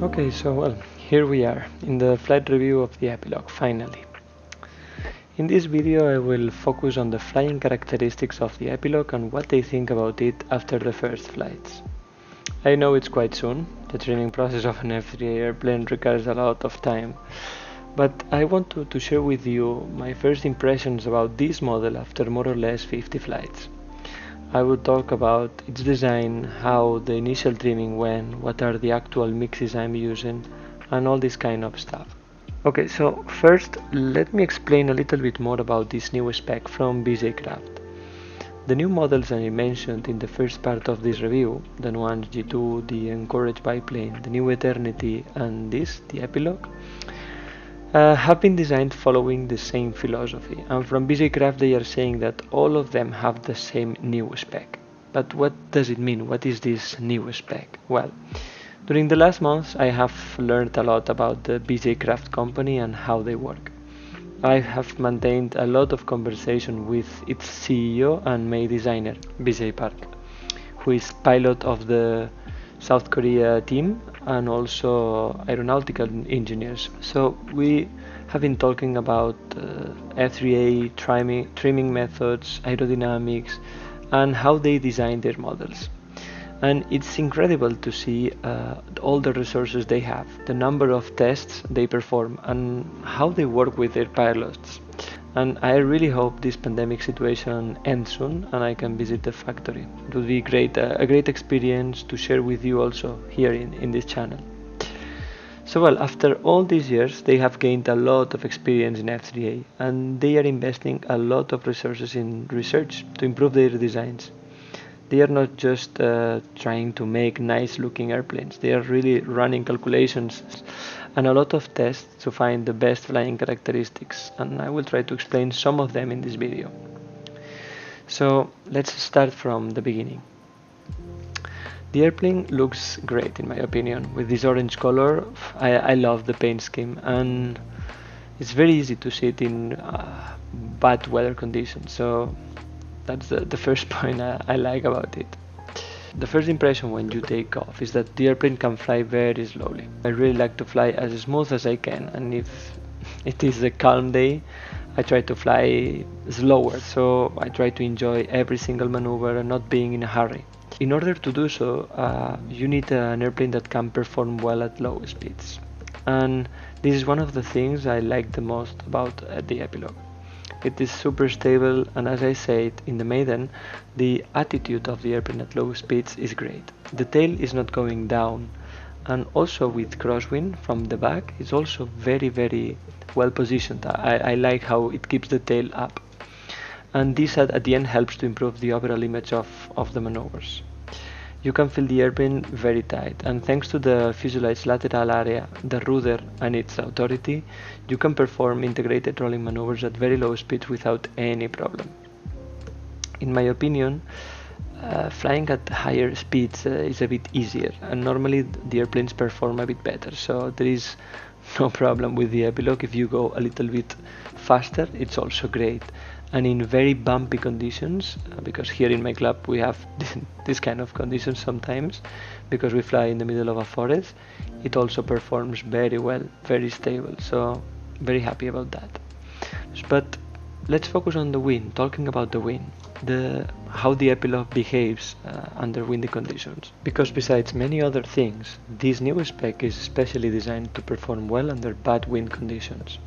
Okay, so here we are in the flight review of the Epilogue, finally. In this video I will focus on the flying characteristics of the Epilogue and what I think about it after the first flights. I know it's quite soon, the training process of an F3A airplane requires a lot of time, but I want to share with you my first impressions about this model after more or less 50 flights. I will talk about its design, how the initial trimming went, what are the actual mixes I'm using, and all this kind of stuff. Okay, so first let me explain a little bit more about this new spec from BJCraft. The new models I mentioned in the first part of this review, the Nuance G2, the Encourage biplane, the new Eternity, and this, the Epilogue, have been designed following the same philosophy, and from BJCraft they are saying that all of them have the same new spec. But what does it mean? What is this new spec? Well, during the last months I have learned a lot about the BJCraft company and how they work. I have maintained a lot of conversation with its CEO and main designer, BJ Park, who is pilot of the South Korea team and also aeronautical engineers. So we have been talking about F3A trimming methods, aerodynamics, and how they design their models. And it's incredible to see all the resources they have, the number of tests they perform, and how they work with their pilots. And I really hope this pandemic situation ends soon and I can visit the factory. It would be great, a great experience to share with you also here in this channel. So after all these years they have gained a lot of experience in F3A and they are investing a lot of resources in research to improve their designs. They are not just trying to make nice looking airplanes, they are really running calculations and a lot of tests to find the best flying characteristics, and I will try to explain some of them in this video. So let's start from the beginning. The airplane looks great in my opinion. With this orange color, I love the paint scheme and it's very easy to see it in bad weather conditions, so that's the first point I like about it. The first impression when you take off is that the airplane can fly very slowly. I really like to fly as smooth as I can, and if it is a calm day I try to fly slower, so I try to enjoy every single maneuver and not being in a hurry. In order to do so, you need an airplane that can perform well at low speeds, and this is one of the things I like the most about the Epilogue. It is super stable, and as I said in the maiden, the attitude of the airplane at low speeds is great. The tail is not going down, and also with crosswind from the back is also very well positioned. I like how it keeps the tail up, and this at the end helps to improve the overall image of the maneuvers. You can feel the airplane very tight, and thanks to the fuselage lateral area, the rudder and its authority, you can perform integrated rolling maneuvers at very low speeds without any problem. In my opinion, flying at higher speeds is a bit easier, and normally the airplanes perform a bit better, so there is no problem with the Epilogue. If you go a little bit faster, it's also great. And in very bumpy conditions, because here in my club we have this kind of conditions sometimes, because we fly in the middle of a forest, it also performs very well, very stable, so very happy about that. But let's focus on the wind, talking about the wind, how the Epilogue behaves under windy conditions, because besides many other things, this new spec is specially designed to perform well under bad wind conditions.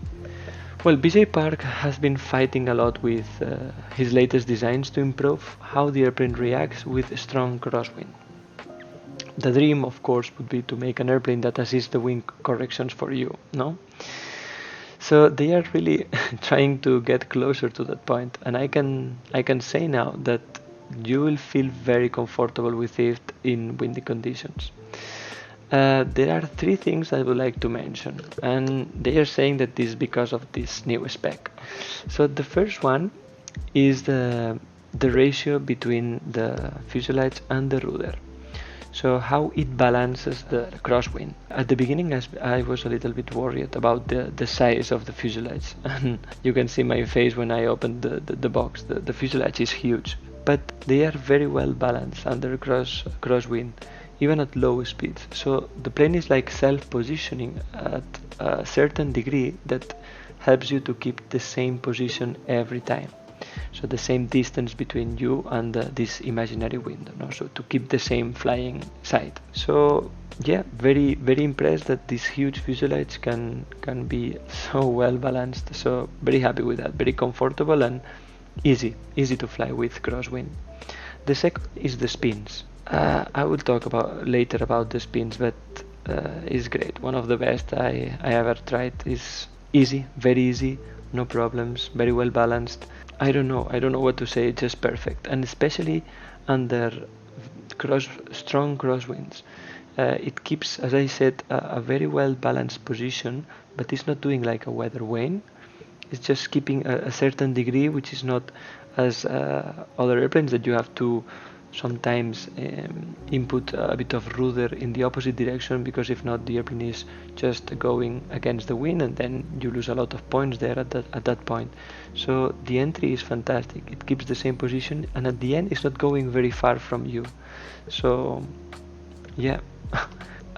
Well, BJ Park has been fighting a lot with his latest designs to improve how the airplane reacts with strong crosswind. The dream, of course, would be to make an airplane that assists the wind corrections for you, no? So they are really trying to get closer to that point, and I can say now that you will feel very comfortable with it in windy conditions. There are three things I would like to mention, and they are saying that this is because of this new spec. So the first one is the ratio between the fuselage and the rudder. So how it balances the crosswind. At the beginning I was a little bit worried about the size of the fuselage, and you can see my face when I opened the box. The fuselage is huge, but they are very well balanced under crosswind. even at low speeds. So the plane is like self-positioning at a certain degree that helps you to keep the same position every time. So the same distance between you and this imaginary window, no? So to keep the same flying side. So yeah, very impressed that this huge fuselage can be so well balanced. So very happy with that. Very comfortable and easy to fly with crosswind. The second is the spins. I will talk about later about the spins, but it's great. One of the best I ever tried. Is easy, very easy, no problems, very well balanced. I don't know what to say. Just perfect, and especially under strong crosswinds. It keeps, as I said, a very well balanced position, but it's not doing like a weather vane. It's just keeping a certain degree, which is not as other airplanes that you have to sometimes input a bit of rudder in the opposite direction, because if not, the airplane is just going against the wind, and then you lose a lot of points there at that point. So the entry is fantastic. It keeps the same position, and at the end, it's not going very far from you. So yeah.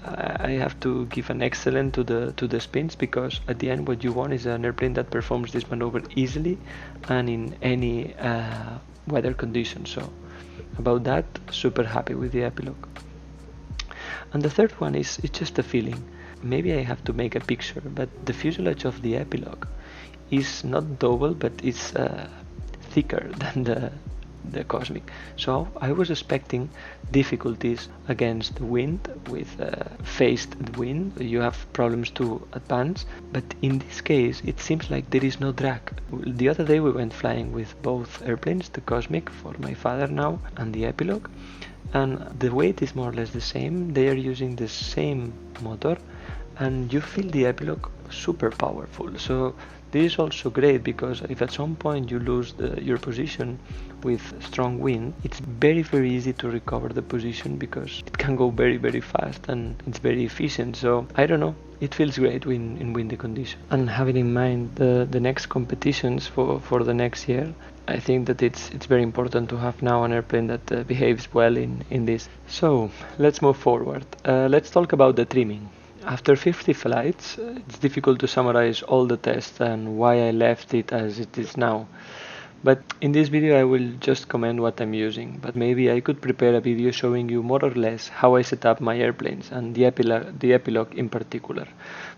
I have to give an excellent to the spins, because at the end what you want is an airplane that performs this maneuver easily and in any weather condition. So about that, super happy with the Epilogue. And the third one is it's just a feeling. Maybe I have to make a picture, but the fuselage of the Epilogue is not double, but it's thicker than the Cosmic. So I was expecting difficulties against the wind, with faced wind. You have problems to advance, but in this case it seems like there is no drag. The other day we went flying with both airplanes, the Cosmic for my father now and the Epilogue, and the weight is more or less the same. They are using the same motor, and you feel the Epilogue super powerful. So this is also great, because if at some point you lose your position with strong wind, it's very easy to recover the position, because it can go very fast and it's very efficient. So I don't know, it feels great in windy conditions. And having in mind the next competitions for the next year, I think that it's very important to have now an airplane that behaves well in this. So let's move forward. Let's talk about the trimming. After 50 flights, it's difficult to summarize all the tests and why I left it as it is now. But in this video I will just comment what I'm using, but maybe I could prepare a video showing you more or less how I set up my airplanes, and the Epilogue in particular,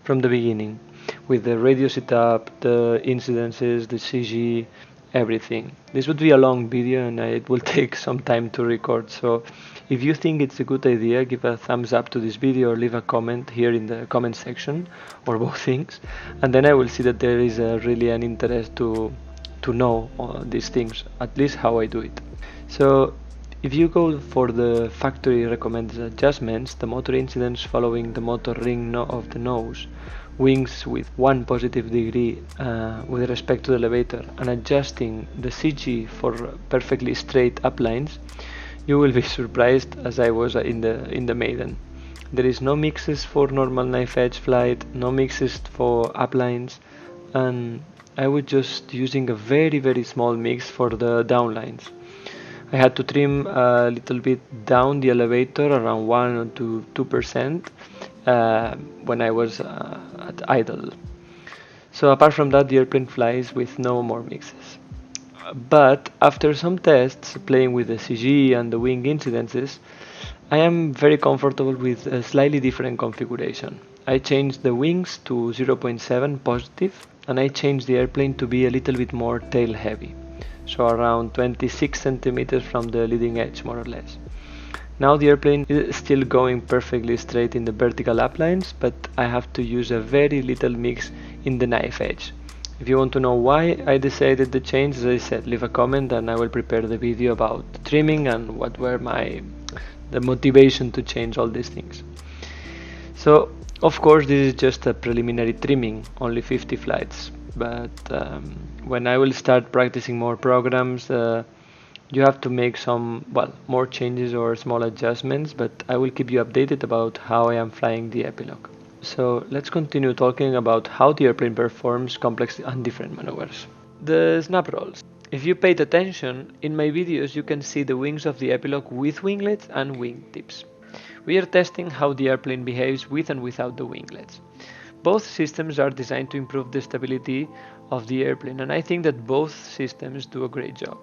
from the beginning, with the radio setup, the incidences, the CG, everything. This would be a long video and it will take some time to record, so if you think it's a good idea, give a thumbs up to this video or leave a comment here in the comment section, or both things, and then I will see that there is really an interest to know these things, at least how I do it. So if you go for the factory recommended adjustments, the motor incidence following the motor ring of the nose, wings with 1 positive degree with respect to the elevator, and adjusting the CG for perfectly straight uplines, you will be surprised, as I was in the Maiden. There is no mixes for normal knife edge flight, no mixes for uplines, and I was just using a very small mix for the downlines. I had to trim a little bit down the elevator, around 1 to 2%, when I was at idle. So apart from that, the airplane flies with no more mixes. But after some tests, playing with the CG and the wing incidences, I am very comfortable with a slightly different configuration. I changed the wings to 0.7 positive, and I changed the airplane to be a little bit more tail heavy, so around 26 centimeters from the leading edge, more or less. Now the airplane is still going perfectly straight in the vertical uplines, but I have to use a very little mix in the knife edge. If you want to know why I decided to change, as I said, leave a comment and I will prepare the video about the trimming and what were the motivation to change all these things. So of course this is just a preliminary trimming, only 50 flights, but when I will start practicing more programs, you have to make some, more changes or small adjustments, but I will keep you updated about how I am flying the Epilogue. So let's continue talking about how the airplane performs complex and different maneuvers. The snap rolls. If you paid attention, in my videos you can see the wings of the Epilogue with winglets and wing tips. We are testing how the airplane behaves with and without the winglets. Both systems are designed to improve the stability of the airplane, and I think that both systems do a great job.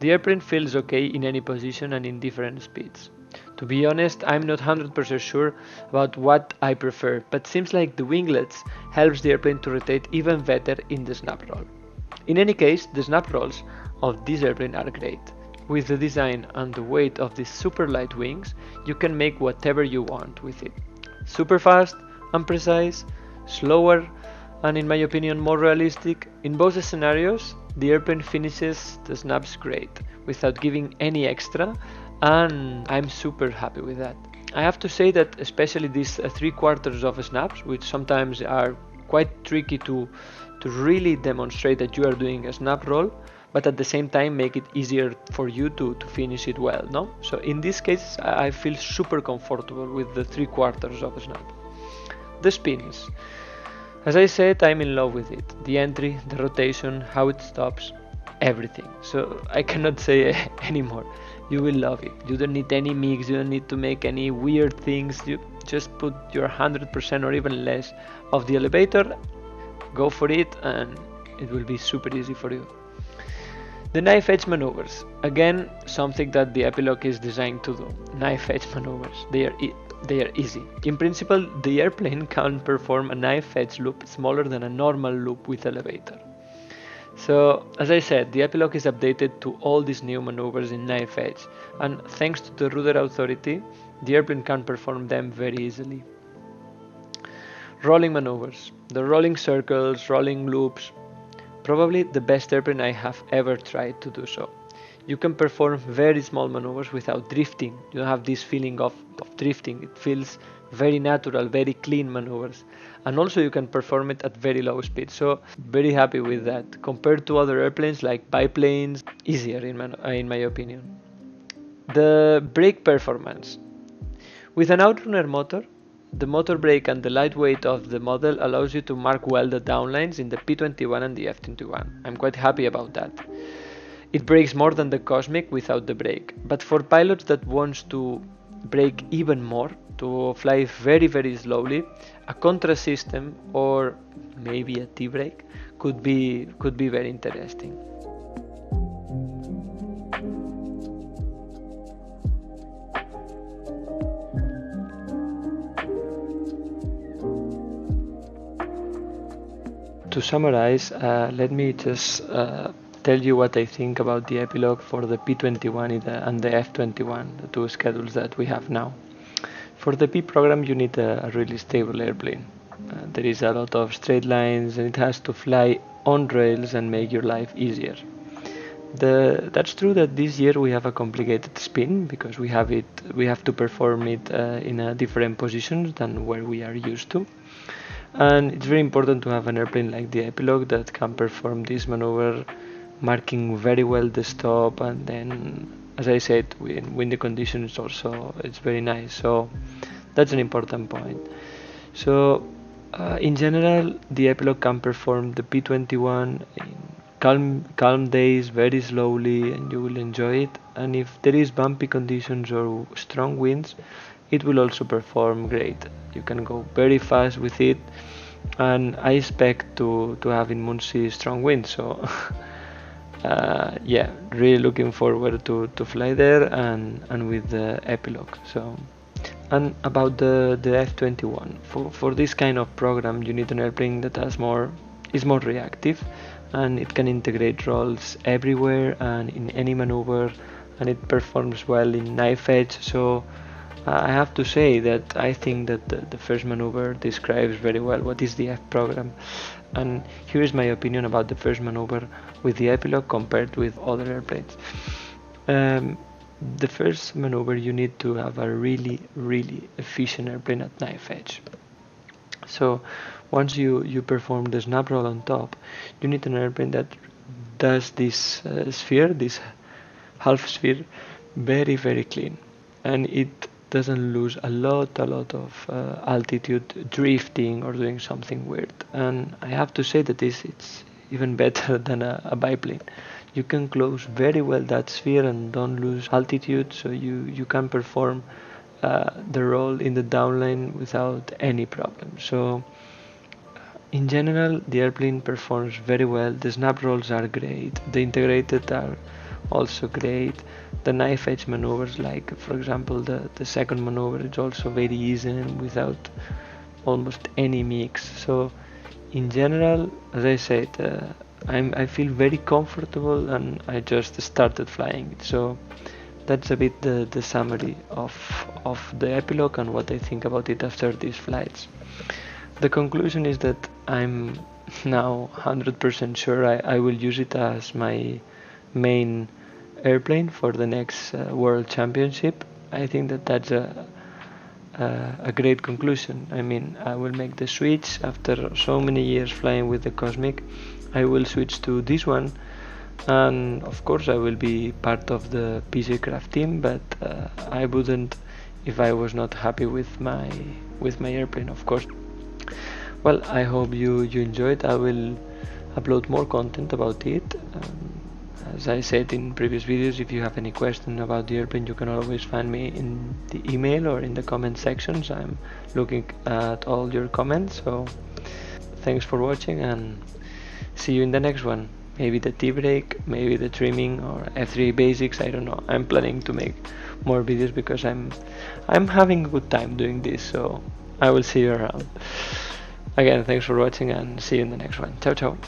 The airplane feels okay in any position and in different speeds. To be honest, I'm not 100% sure about what I prefer, but seems like the winglets helps the airplane to rotate even better in the snap roll. In any case, the snap rolls of this airplane are great. With the design and the weight of these super light wings, you can make whatever you want with it. Super fast, imprecise, slower, and in my opinion more realistic. In both scenarios, the airplane finishes the snaps great, without giving any extra, and I'm super happy with that. I have to say that especially these 3/4 of snaps, which sometimes are quite tricky to really demonstrate that you are doing a snap roll, but at the same time make it easier for you to finish it well, no? So in this case, I feel super comfortable with the 3/4 of a snap. The spins. As I said, I'm in love with it. The entry, the rotation, how it stops, everything. So I cannot say anymore. You will love it. You don't need any mix, you don't need to make any weird things. You just put your 100% or even less of the elevator, go for it, and it will be super easy for you. The knife edge maneuvers. Again, something that the Epilogue is designed to do. Knife edge maneuvers. They are easy. In principle, the airplane can perform a knife edge loop smaller than a normal loop with elevator. So, as I said, the Epilogue is updated to all these new maneuvers in knife edge, and thanks to the rudder authority, the airplane can perform them very easily. Rolling maneuvers. The rolling circles, rolling loops. Probably the best airplane I have ever tried to do so. You can perform very small maneuvers without drifting. You don't have this feeling of drifting. It feels very natural, very clean maneuvers. And also you can perform it at very low speed. So very happy with that. Compared to other airplanes like biplanes, easier in my opinion. The brake performance. With an outrunner motor, the motor brake and the lightweight of the model allows you to mark well the downlines in the P21 and the F21. I'm quite happy about that. It brakes more than the Cosmic without the brake, but for pilots that wants to brake even more, to fly very slowly, a contra system or maybe a T-brake could be very interesting. To summarize, let me just tell you what I think about the Epilogue for the P21 and the F21, the two schedules that we have now. For the P program, you need a really stable airplane. There is a lot of straight lines, and it has to fly on rails and make your life easier. That's true that this year we have a complicated spin because we have to perform it in different positions than where we are used to. And it's very important to have an airplane like the Epilogue that can perform this maneuver, marking very well the stop, and then, as I said, when the conditions also it's very nice. So that's an important point. So in general, the Epilogue can perform the P21 in calm days very slowly, and you will enjoy it. And if there is bumpy conditions or strong winds, it will also perform great. You can go very fast with it, and I expect to have in Muncie strong winds. So yeah, really looking forward to fly there and with the Epilogue. So, and about the F21, for this kind of program, you need an airplane that is more reactive, and it can integrate rolls everywhere and in any maneuver, and it performs well in knife edge. So I have to say that I think that the first maneuver describes very well what is the F program, and here is my opinion about the first maneuver with the Epilogue compared with other airplanes. The first maneuver, you need to have a really efficient airplane at knife edge. So once you perform the snap roll on top, you need an airplane that does this sphere, this half sphere, very clean, and it doesn't lose a lot of altitude drifting or doing something weird. And I have to say that it's even better than a biplane. You can close very well that sphere and don't lose altitude, so you can perform the roll in the downline without any problem. So in general, the airplane performs very well. The snap rolls are great. The integrated are also great. The knife edge maneuvers, like for example the second maneuver, is also very easy and without almost any mix. So in general, as I said, I feel very comfortable and I just started flying it. So that's a bit the summary of the epilogue and what I think about it after these flights. The conclusion is that I'm now 100% sure I will use it as my main airplane for the next World Championship. I think that that's a great conclusion. I mean, I will make the switch after so many years flying with the Cosmic. I will switch to this one, and of course I will be part of the BJCraft team, but I wouldn't if I was not happy with my airplane, of course. Well, I hope you enjoyed. I will upload more content about it. As I said in previous videos, if you have any question about the airplane, you can always find me in the email or in the comment sections. I'm looking at all your comments. So thanks for watching and see you in the next one. Maybe the tea break, maybe the trimming or F3A basics, I don't know. I'm planning to make more videos because I'm having a good time doing this, so I will see you around. Again, thanks for watching and see you in the next one. Ciao ciao.